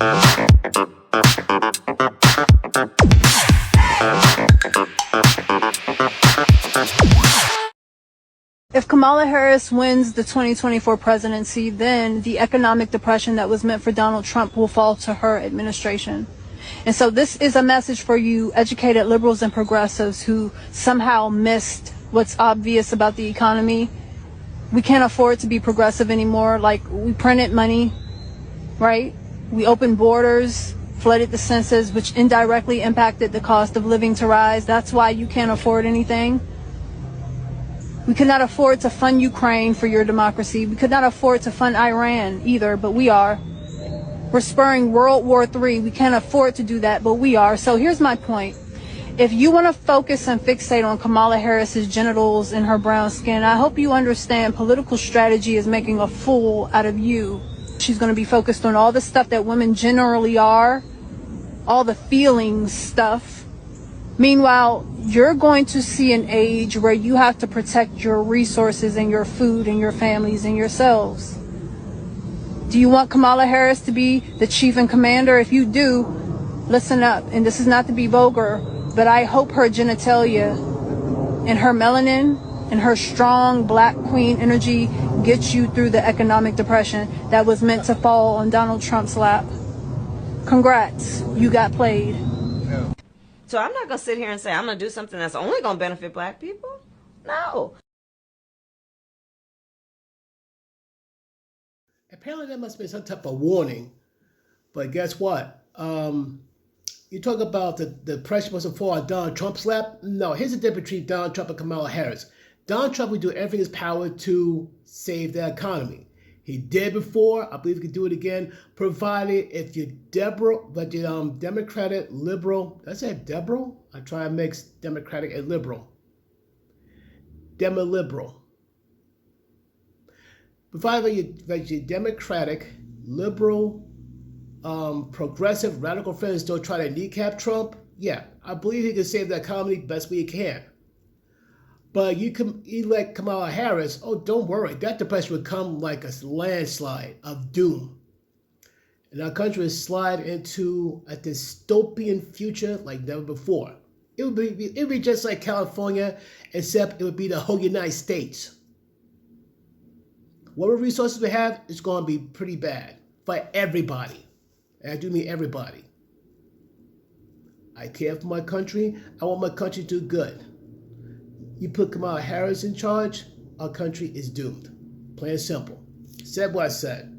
If Kamala Harris wins the 2024 presidency, then the economic depression that was meant for Donald Trump will fall to her administration. And so this is a message for you educated liberals and progressives who somehow missed what's obvious about the economy. We can't afford to be progressive anymore. Like, we printed money, right? We opened borders, flooded the census, which indirectly impacted the cost of living to rise. That's why you can't afford anything. We could not afford to fund Ukraine for your democracy. We could not afford to fund Iran either, but we are. We're spurring World War III. We can't afford to do that, but we are. So here's my point. If you want to focus and fixate on Kamala Harris's genitals and her brown skin, I hope you understand political strategy is making a fool out of you. She's going to be focused on all the stuff that women generally are, all the feelings stuff. Meanwhile, you're going to see an age where you have to protect your resources and your food and your families and yourselves. Do you want Kamala Harris to be the chief and commander? If you do, listen up. And this is not to be vulgar, but I hope her genitalia and her melanin and her strong black queen energy gets you through the economic depression that was meant to fall on Donald Trump's lap. Congrats, you got played. So I'm not going to sit here and say I'm going to do something that's only going to benefit black people. No. Apparently that must be some type of warning. But guess what? You talk about the pressure must fall on Donald Trump's lap. No, here's the difference between Donald Trump and Kamala Harris. Donald Trump would do everything in his power to save the economy. He did before. I believe he could do it again, provided if you're Democratic, liberal. Did I say liberal? I try to mix Democratic and liberal. Demi-liberal. Provided you're Democratic, liberal, progressive, radical friends don't try to kneecap Trump. Yeah, I believe he can save the economy best way he can. But you can elect Kamala Harris, oh, don't worry. That depression would come like a landslide of doom. And our country would slide into a dystopian future like never before. It would be just like California, except it would be the whole United States. Whatever resources we have, it's going to be pretty bad for everybody. And I do mean everybody. I care for my country. I want my country to do good. You put Kamala Harris in charge, our country is doomed. Plain and simple. Said what I said.